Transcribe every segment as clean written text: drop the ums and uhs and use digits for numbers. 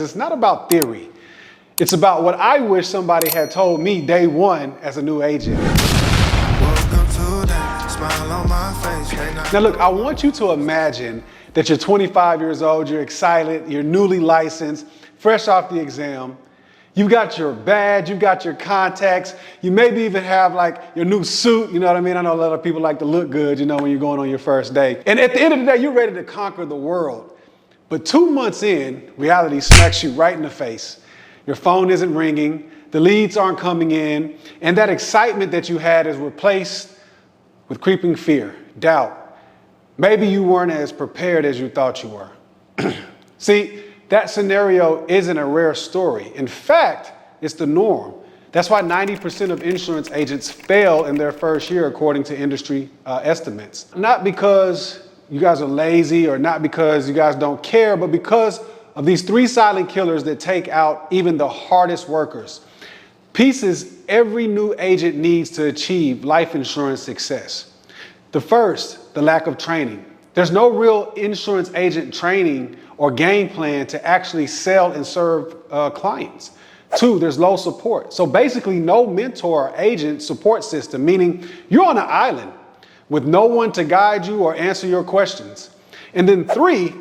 It's not about theory. It's about what I wish somebody had told me day one as a new agent. Now look, I want you to imagine that you're 25 years old, you're excited, you're newly licensed, fresh off the exam. You've got your badge, you've got your contacts, you maybe even have like your new suit, you know what I mean? I know a lot of people like to look good, you know, when you're going on your first day. And at the end of the day, you're ready to conquer the world. But 2 months in, reality smacks you right in the face. Your phone isn't ringing, the leads aren't coming in, and that excitement that you had is replaced with creeping fear, doubt. Maybe you weren't as prepared as you thought you were. See, that scenario isn't a rare story. In fact, it's the norm. That's why 90% of insurance agents fail in their first year, according to industry estimates. Not because you guys are lazy or not because you guys don't care, but because of these 3 silent killers that take out even the hardest workers. Pieces every new agent needs to achieve life insurance success. The first, the lack of training. There's no real insurance agent training or game plan to actually sell and serve clients. 2, there's low support. So basically no mentor or agent support system, meaning you're on an island with no one to guide you or answer your questions. And then 3,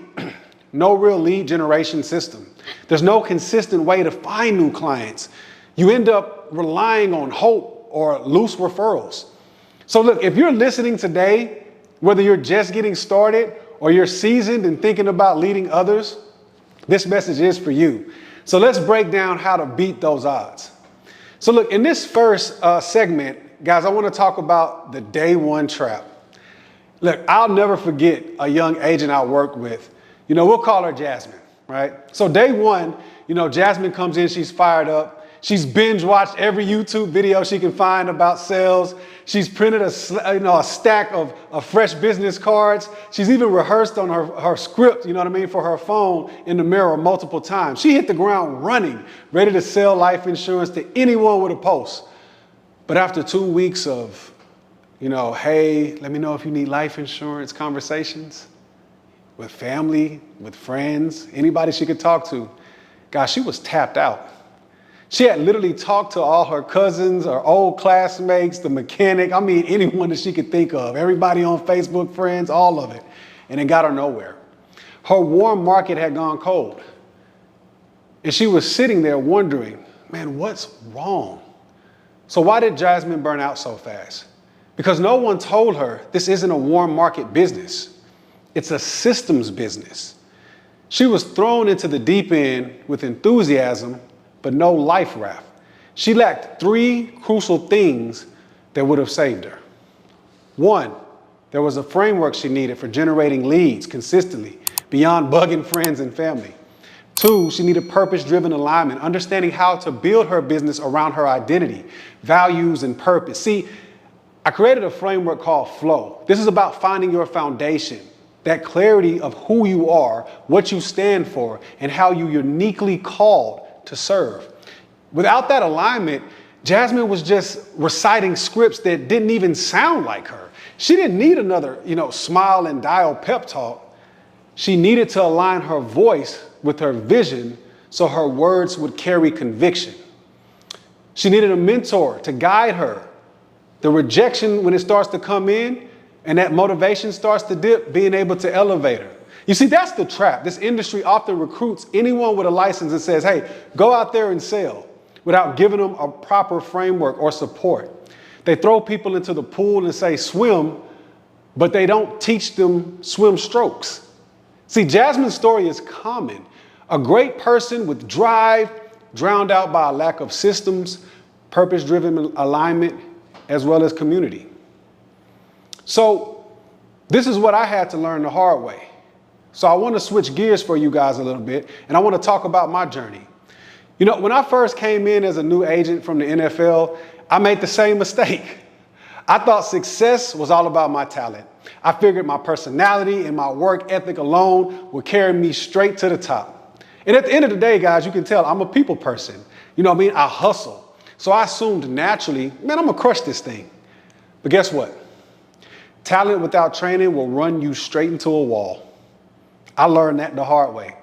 no real lead generation system. There's no consistent way to find new clients. You end up relying on hope or loose referrals. So look, if you're listening today, whether you're just getting started or you're seasoned and thinking about leading others, this message is for you. So let's break down how to beat those odds. So look, in this first segment, guys, I want to talk about the day one trap. Look, I'll never forget a young agent I worked with. You know, we'll call her Jasmine, right? So day one, you know, Jasmine comes in, she's fired up. She's binge watched every YouTube video she can find about sales. She's printed a stack of fresh business cards. She's even rehearsed on her script, you know what I mean, for her phone in the mirror multiple times. She hit the ground running, ready to sell life insurance to anyone with a post. But after 2 weeks of, you know, hey, let me know if you need life insurance conversations with family, with friends, anybody she could talk to, gosh, she was tapped out. She had literally talked to all her cousins, her old classmates, the mechanic, I mean, anyone that she could think of, everybody on Facebook, friends, all of it, and it got her nowhere. Her warm market had gone cold. And she was sitting there wondering, man, what's wrong? So why did Jasmine burn out so fast? Because no one told her this isn't a warm market business. It's a systems business. She was thrown into the deep end with enthusiasm, but no life raft. She lacked 3 crucial things that would have saved her. 1, there was a framework she needed for generating leads consistently beyond bugging friends and family. 2, she needed purpose-driven alignment, understanding how to build her business around her identity, values, and purpose. See, I created a framework called Flow. This is about finding your foundation, that clarity of who you are, what you stand for, and how you're uniquely called to serve. Without that alignment, Jasmine was just reciting scripts that didn't even sound like her. She didn't need another, smile and dial pep talk. She needed to align her voice with her vision so her words would carry conviction. She needed a mentor to guide her. The rejection, when it starts to come in and that motivation starts to dip, being able to elevate her. You see, that's the trap. This industry often recruits anyone with a license and says, hey, go out there and sell, without giving them a proper framework or support. They throw people into the pool and say swim, but they don't teach them swim strokes. See, Jasmine's story is common. A great person with drive, drowned out by a lack of systems, purpose-driven alignment, as well as community. So this is what I had to learn the hard way. So I want to switch gears for you guys a little bit, and I want to talk about my journey. You know, when I first came in as a new agent from the NFL, I made the same mistake. I thought success was all about my talent. I figured my personality and my work ethic alone would carry me straight to the top. And at the end of the day, guys, you can tell I'm a people person. You know what I mean? I hustle. So I assumed naturally, man, I'm going to crush this thing. But guess what? Talent without training will run you straight into a wall. I learned that the hard way.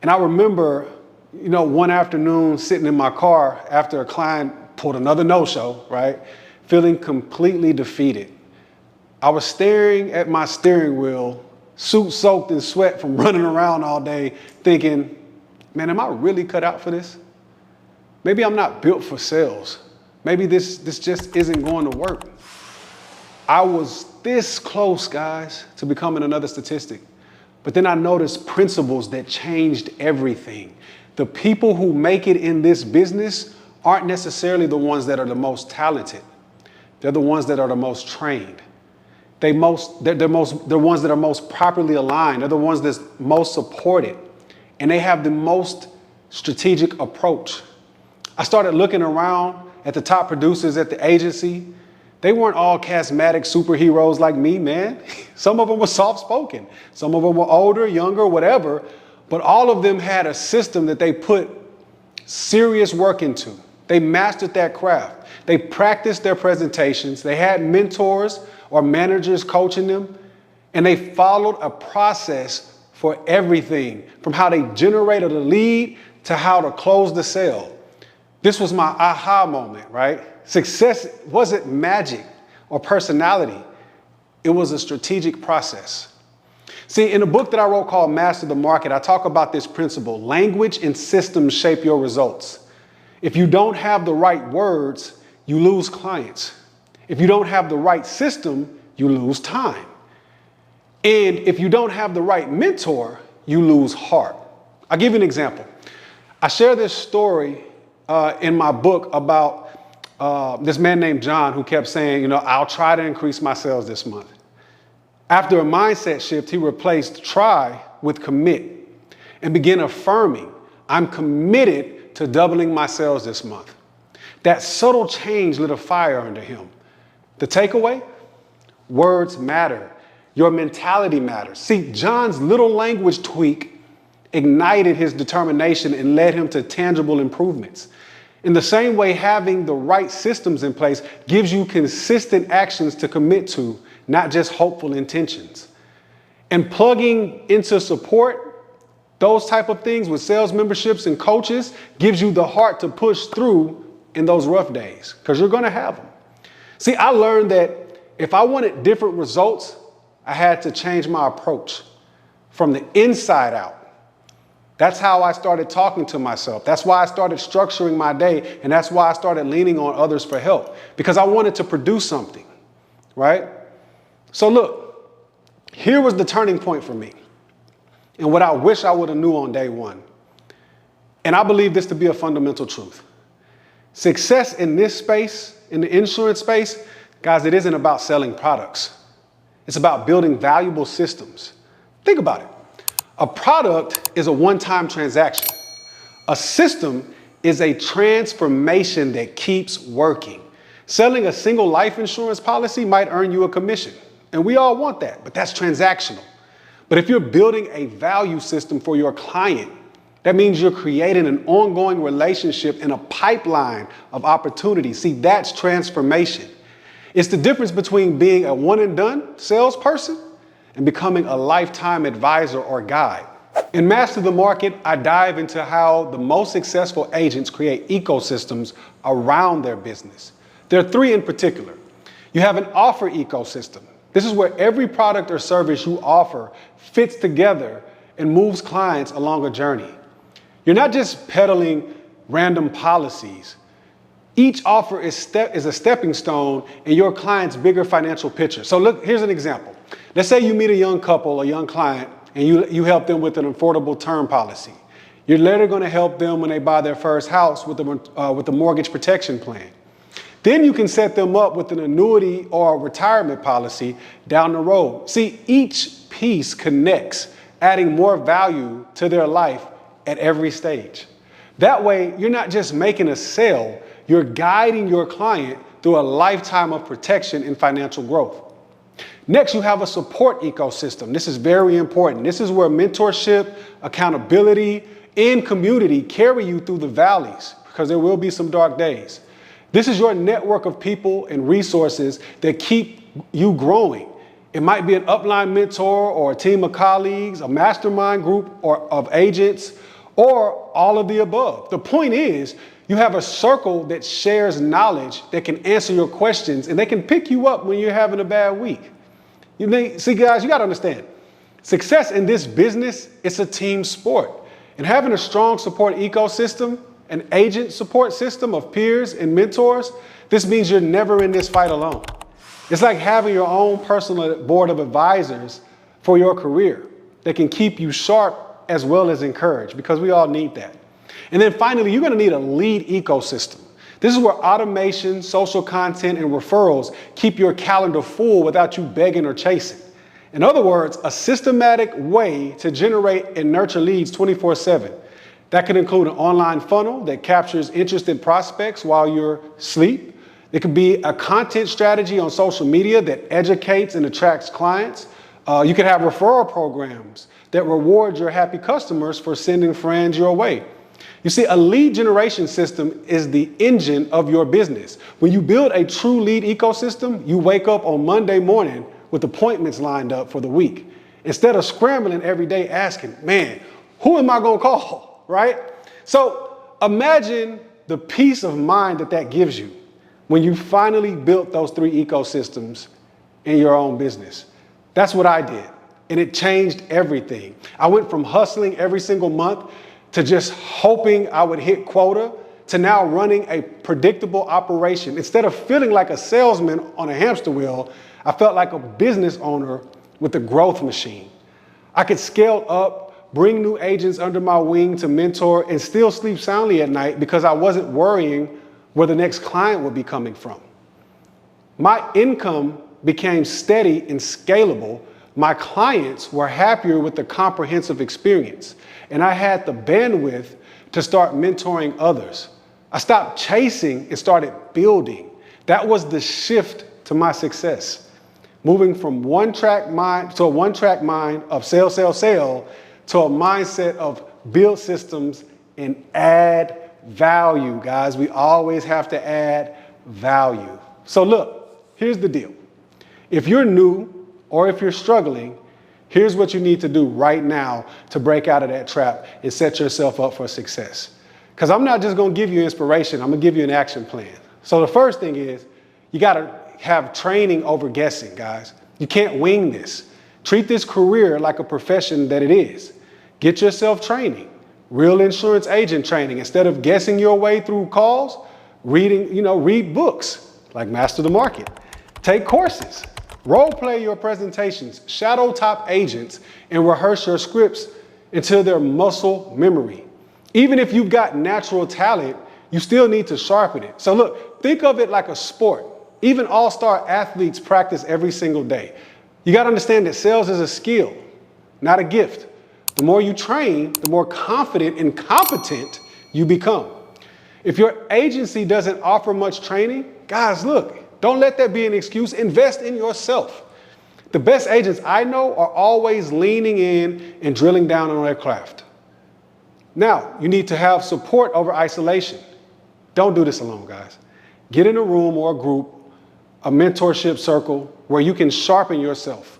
And I remember one afternoon sitting in my car after a client pulled another no-show, right? Feeling completely defeated. I was staring at my steering wheel, suit soaked in sweat from running around all day, thinking, man, am I really cut out for this? Maybe I'm not built for sales. Maybe this just isn't going to work. I was this close, guys, to becoming another statistic. But then I noticed principles that changed everything. The people who make it in this business aren't necessarily the ones that are the most talented. They're the ones that are the most trained. They're ones that are most properly aligned. They're the ones that's most supported. And they have the most strategic approach. I started looking around at the top producers at the agency. They weren't all charismatic superheroes like me, man. Some of them were soft-spoken. Some of them were older, younger, whatever. But all of them had a system that they put serious work into. They mastered that craft. They practiced their presentations. They had mentors or managers coaching them. And they followed a process for everything, from how they generated a lead to how to close the sale. This was my aha moment, right? Success wasn't magic or personality. It was a strategic process. See, in a book that I wrote called Master the Market, I talk about this principle. Language and systems shape your results. If you don't have the right words, you lose clients. If you don't have the right system, you lose time. And if you don't have the right mentor, you lose heart. I'll give you an example. I share this story in my book about this man named John who kept saying, I'll try to increase my sales this month. After a mindset shift, he replaced try with commit and began affirming, I'm committed to doubling my sales this month. That subtle change lit a fire under him. The takeaway? Words matter. Your mentality matters. See, John's little language tweak ignited his determination and led him to tangible improvements. In the same way, having the right systems in place gives you consistent actions to commit to, not just hopeful intentions. And plugging into support, those type of things with sales memberships and coaches gives you the heart to push through in those rough days, because you're going to have them. See, I learned that if I wanted different results, I had to change my approach from the inside out. That's how I started talking to myself. That's why I started structuring my day. And that's why I started leaning on others for help, because I wanted to produce something, right? So look, here was the turning point for me and what I wish I would have knew on day one. And I believe this to be a fundamental truth. Success in this space, in the insurance space, guys, it isn't about selling products. It's about building valuable systems. Think about it. A product is a one-time transaction. A system is a transformation that keeps working. Selling a single life insurance policy might earn you a commission, and we all want that, but that's transactional. But if you're building a value system for your client, that means you're creating an ongoing relationship and a pipeline of opportunities. See, that's transformation. It's the difference between being a one and done salesperson and becoming a lifetime advisor or guide. In Master the Market, I dive into how the most successful agents create ecosystems around their business. There are three in particular. You have an offer ecosystem. This is where every product or service you offer fits together and moves clients along a journey. You're not just peddling random policies. Each offer is a stepping stone in your client's bigger financial picture. So look, here's an example. Let's say you meet a young couple, a young client, and you help them with an affordable term policy. You're later going to help them when they buy their first house with the mortgage protection plan. Then you can set them up with an annuity or a retirement policy down the road. See, each piece connects, adding more value to their life at every stage. That way, you're not just making a sale, you're guiding your client through a lifetime of protection and financial growth. Next, you have a support ecosystem. This is very important. This is where mentorship, accountability, and community carry you through the valleys, because there will be some dark days. This is your network of people and resources that keep you growing. It might be an upline mentor or a team of colleagues, a mastermind group or of agents, or all of the above. The point is, you have a circle that shares knowledge, that can answer your questions, and they can pick you up when you're having a bad week. See, guys, you got to understand, success in this business, it's a team sport. And having a strong support ecosystem, an agent support system of peers and mentors, this means you're never in this fight alone. It's like having your own personal board of advisors for your career that can keep you sharp as well as encouraged, because we all need that. And then finally, you're going to need a lead ecosystem. This is where automation, social content, and referrals keep your calendar full without you begging or chasing. In other words, a systematic way to generate and nurture leads 24/7. That could include an online funnel that captures interested prospects while you're asleep. It could be a content strategy on social media that educates and attracts clients. You could have referral programs that reward your happy customers for sending friends your way. You see, a lead generation system is the engine of your business. When you build a true lead ecosystem, you wake up on Monday morning with appointments lined up for the week, instead of scrambling every day asking, man, who am I going to call, right? So imagine the peace of mind that that gives you when you finally built those three ecosystems in your own business. That's what I did, and it changed everything. I went from hustling every single month to just hoping I would hit quota, to now running a predictable operation. Instead of feeling like a salesman on a hamster wheel, I felt like a business owner with a growth machine. I could scale up, bring new agents under my wing to mentor, and still sleep soundly at night because I wasn't worrying where the next client would be coming from. My income became steady and scalable. My clients were happier with the comprehensive experience, and I had the bandwidth to start mentoring others. I stopped chasing and started building. That was the shift to my success. Moving from one-track mind to a one-track mind of sell, sell, sell, to a mindset of build systems and add value, guys. We always have to add value. So look, here's the deal. If you're new or if you're struggling, here's what you need to do right now to break out of that trap and set yourself up for success. Because I'm not just going to give you inspiration, I'm going to give you an action plan. So the first thing is, you got to have training over guessing, guys. You can't wing this. Treat this career like a profession that it is. Get yourself training, real insurance agent training. Instead of guessing your way through calls, read books like Master the Market. Take courses, role play your presentations, shadow top agents, and rehearse your scripts until they're muscle memory. Even if you've got natural talent, you still need to sharpen it. So look, think of it like a sport. Even all-star athletes practice every single day. You got to understand that sales is a skill, not a gift. The more you train, the more confident and competent you become. If your agency doesn't offer much training, guys, look, don't let that be an excuse. Invest in yourself. The best agents I know are always leaning in and drilling down on their craft. Now, you need to have support over isolation. Don't do this alone, guys. Get in a room or a group, a mentorship circle where you can sharpen yourself,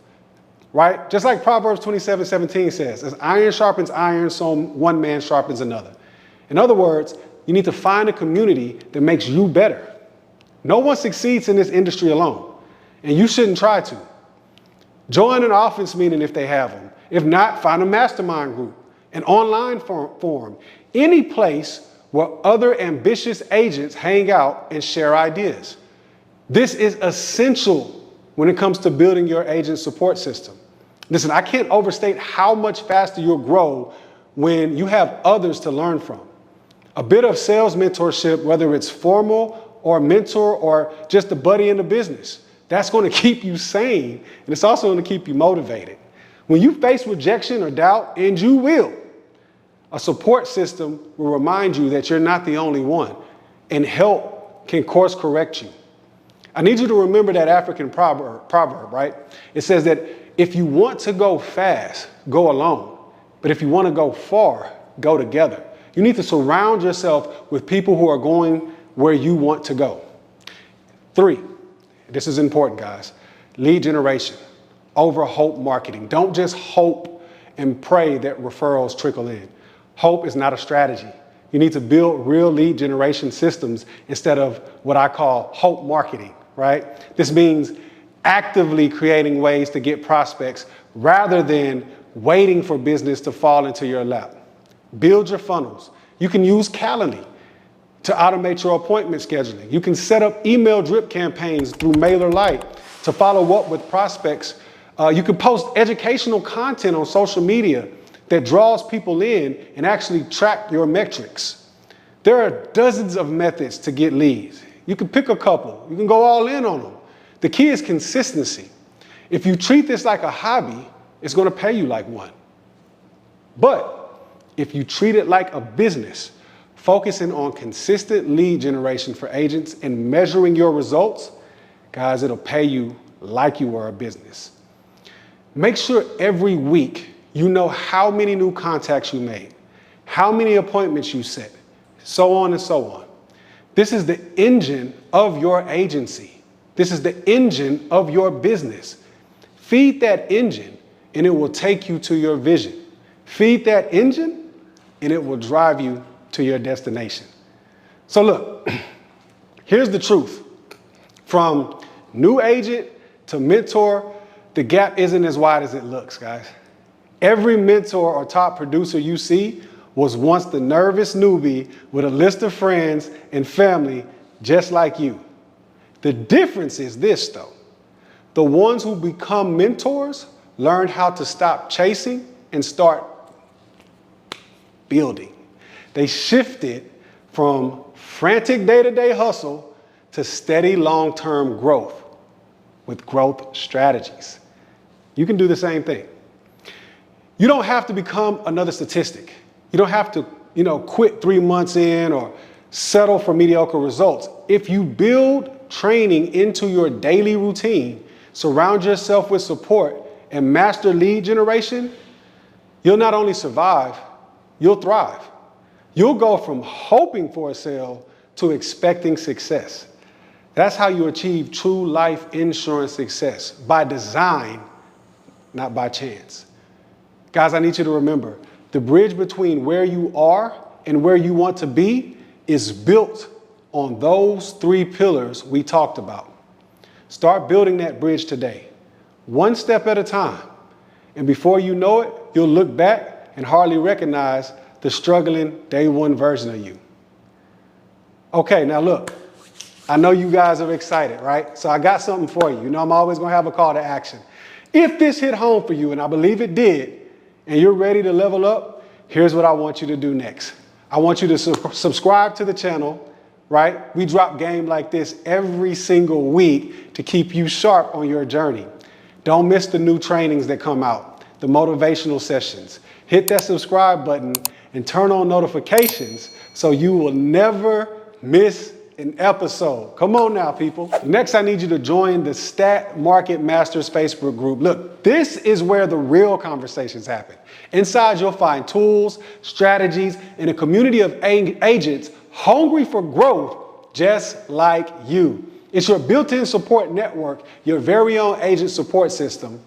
right? Just like Proverbs 27:17 says, as iron sharpens iron, so one man sharpens another. In other words, you need to find a community that makes you better. No one succeeds in this industry alone, and you shouldn't try to. Join an office meeting if they have them. If not, find a mastermind group, an online forum, any place where other ambitious agents hang out and share ideas. This is essential when it comes to building your agent support system. Listen, I can't overstate how much faster you'll grow when you have others to learn from. A bit of sales mentorship, whether it's formal or a mentor or just a buddy in the business, that's going to keep you sane, and it's also going to keep you motivated. When you face rejection or doubt, and you will, a support system will remind you that you're not the only one, and help can course correct you. I need you to remember that African proverb, right? It says that if you want to go fast, go alone. But if you want to go far, go together. You need to surround yourself with people who are going where you want to go. 3, this is important, guys. Lead generation over hope marketing. Don't just hope and pray that referrals trickle in. Hope is not a strategy. You need to build real lead generation systems instead of what I call hope marketing, right? This means actively creating ways to get prospects rather than waiting for business to fall into your lap. Build your funnels. You can use Calendly to automate your appointment scheduling. You can set up email drip campaigns through MailerLite to follow up with prospects. You can post educational content on social media that draws people in and actually track your metrics. There are dozens of methods to get leads. You can pick a couple. You can go all in on them. The key is consistency. If you treat this like a hobby, it's going to pay you like one. But if you treat it like a business, focusing on consistent lead generation for agents and measuring your results, guys, it'll pay you like you were a business. Make sure every week you know how many new contacts you made, how many appointments you set, so on and so on. This is the engine of your agency. This is the engine of your business. Feed that engine and it will take you to your vision. Feed that engine and it will drive you to your destination. So look, here's the truth. From new agent to mentor, the gap isn't as wide as it looks, guys. Every mentor or top producer you see was once the nervous newbie with a list of friends and family just like you. The difference is this, though. The ones who become mentors learn how to stop chasing and start building. They shifted from frantic day-to-day hustle to steady long-term growth with growth strategies. You can do the same thing. You don't have to become another statistic. You don't have to, quit 3 months in or settle for mediocre results. If you build training into your daily routine, surround yourself with support, and master lead generation, you'll not only survive, you'll thrive. You'll go from hoping for a sale to expecting success. That's how you achieve true life insurance success, by design, not by chance. Guys, I need you to remember, the bridge between where you are and where you want to be is built on those 3 pillars we talked about. Start building that bridge today, one step at a time. And before you know it, you'll look back and hardly recognize the struggling day one version of you. Okay, now look, I know you guys are excited, right? So I got something for you. I'm always going to have a call to action. If this hit home for you, and I believe it did, and you're ready to level up, here's what I want you to do next. I want you to subscribe to the channel, right? We drop game like this every single week to keep you sharp on your journey. Don't miss the new trainings that come out, the motivational sessions. Hit that subscribe button and turn on notifications so you will never miss an episode. Come on now, people. Next, I need you to join the Stat Market Masters Facebook group. Look, this is where the real conversations happen. Inside, you'll find tools, strategies, and a community of agents hungry for growth just like you. It's your built-in support network, your very own agent support system,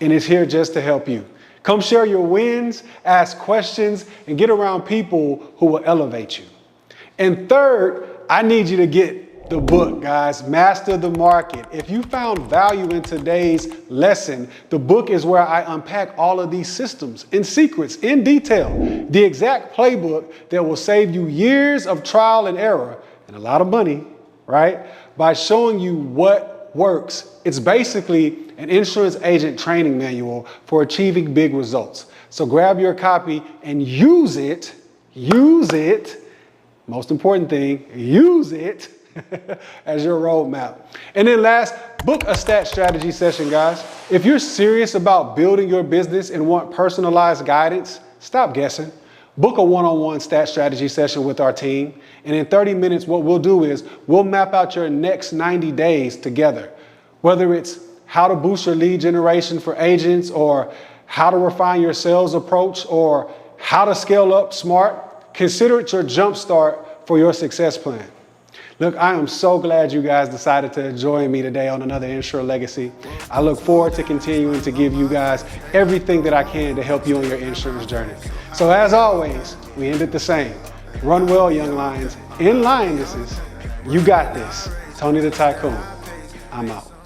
and it's here just to help you. Come share your wins, ask questions, and get around people who will elevate you. And third, I need you to get the book, guys, Master the Market. If you found value in today's lesson, the book is where I unpack all of these systems and secrets in detail, the exact playbook that will save you years of trial and error and a lot of money, right? By showing you what works. It's basically an insurance agent training manual for achieving big results. So grab your copy and use it. Most important thing, use it as your roadmap. And then last, book a stat strategy session, guys. If you're serious about building your business and want personalized guidance, stop guessing. Book a one-on-one stat strategy session with our team. And in 30 minutes, what we'll do is we'll map out your next 90 days together. Whether it's how to boost your lead generation for agents, or how to refine your sales approach, or how to scale up smart, consider it your jump start for your success plan. Look, I am so glad you guys decided to join me today on another Insure Legacy. I look forward to continuing to give you guys everything that I can to help you on your insurance journey. So as always, We end it the same. Run well, young lions and lionesses. You got this. Tony the Tycoon. I'm out.